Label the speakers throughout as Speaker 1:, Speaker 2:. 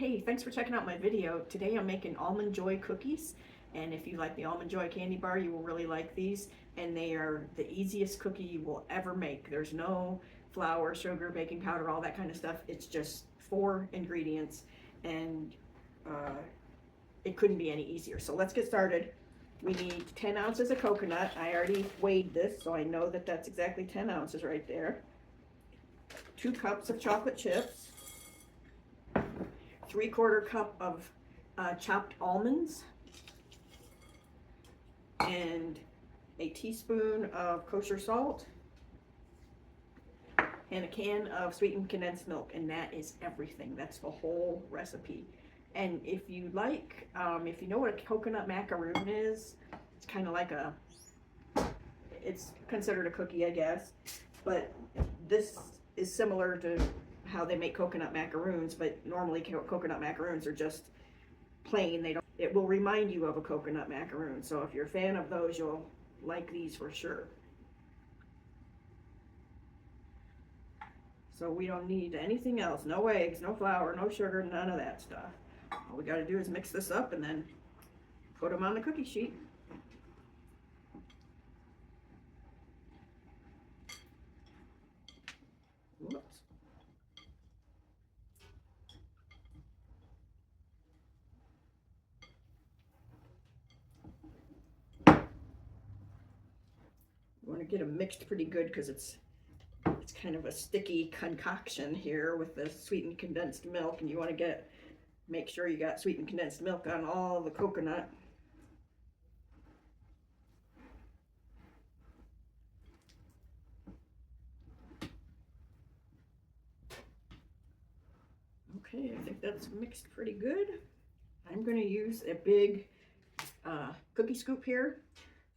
Speaker 1: Hey, thanks for checking out my video. Today I'm making Almond Joy cookies, and if you like the Almond Joy candy bar, you will really like these, and they are the easiest cookie you will ever make. There's no flour, sugar, baking powder, all that kind of stuff. It's just 4 ingredients, and it couldn't be any easier. So let's get started. We need 10 ounces of coconut. I already weighed this, so I know that that's exactly 10 ounces right there. 2 cups of chocolate chips. 3/4 cup of chopped almonds, and a teaspoon of kosher salt, and a can of sweetened condensed milk, and that is everything. That's the whole recipe. And if you like, if you know what a coconut macaroon is, it's kind of like it's considered a cookie, I guess, but this is similar to how they make coconut macaroons, but normally coconut macaroons are just plain. It will remind you of a coconut macaroon. So if you're a fan of those, you'll like these for sure. So we don't need anything else. No eggs, no flour, no sugar, none of that stuff. All we got to do is mix this up and then put them on the cookie sheet. Whoops. You want to get them mixed pretty good because it's kind of a sticky concoction here with the sweetened condensed milk, and you want to make sure you got sweetened condensed milk on all the coconut. Okay, I think that's mixed pretty good. I'm going to use a big cookie scoop here,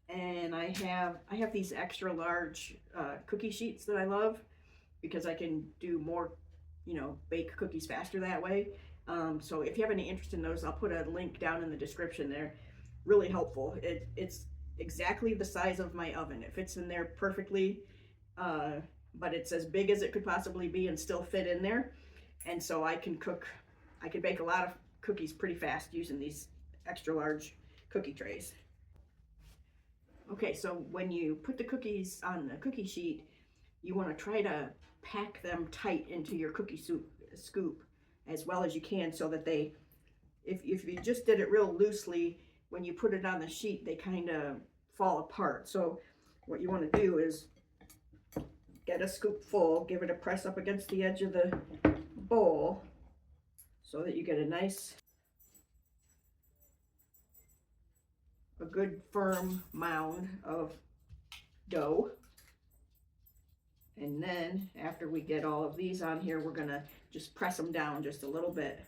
Speaker 1: and I have these extra large cookie sheets that I love because I can do more, bake cookies faster that way. So if you have any interest in those, I'll put a link down in the description there. Really helpful. It's exactly the size of my oven. It fits in there perfectly, but it's as big as it could possibly be and still fit in there. And so I can bake a lot of cookies pretty fast using these extra large cookie trays. Okay, so when you put the cookies on the cookie sheet, you want to try to pack them tight into your cookie scoop as well as you can, so that if you just did it real loosely, when you put it on the sheet, they kind of fall apart. So what you want to do is get a scoop full, give it a press up against the edge of the bowl so that you get a good firm mound of dough. And then after we get all of these on here, we're gonna just press them down just a little bit.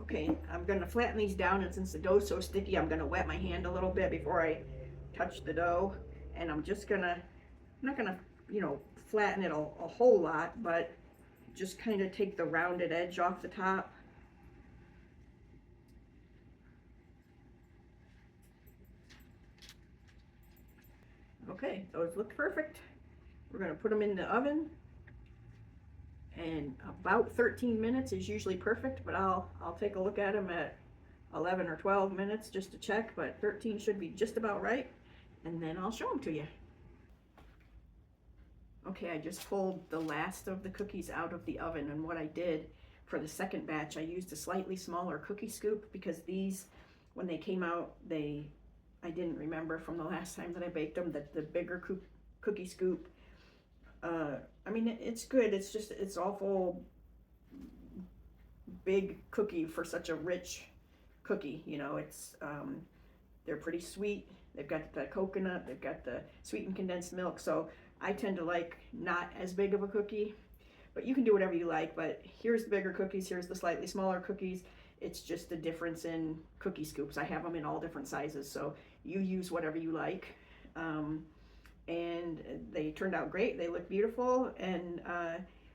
Speaker 1: Okay, I'm gonna flatten these down, and since the dough's so sticky, I'm gonna wet my hand a little bit before I touch the dough. And I'm not gonna, flatten it a whole lot, but just kind of take the rounded edge off the top. Okay, those look perfect. We're gonna put them in the oven, and about 13 minutes is usually perfect, but I'll take a look at them at 11 or 12 minutes just to check, but 13 should be just about right, and then I'll show them to you. Okay, I just pulled the last of the cookies out of the oven, and what I did for the second batch, I used a slightly smaller cookie scoop because these, when they came out, I didn't remember from the last time that I baked them that the bigger cookie scoop, I mean, it's good. It's awful big cookie for such a rich cookie. They're pretty sweet. They've got the coconut, they've got the sweetened condensed milk. So I tend to like not as big of a cookie, but you can do whatever you like. But here's the bigger cookies, here's the slightly smaller cookies. It's just the difference in cookie scoops. I have them in all different sizes, so you use whatever you like. And they turned out great. They look beautiful, and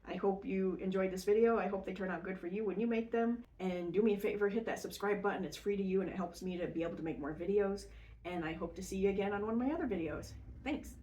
Speaker 1: I hope you enjoyed this video. I hope they turn out good for you when you make them. And do me a favor, hit that subscribe button. It's free to you and it helps me to be able to make more videos. And I hope to see you again on one of my other videos. Thanks.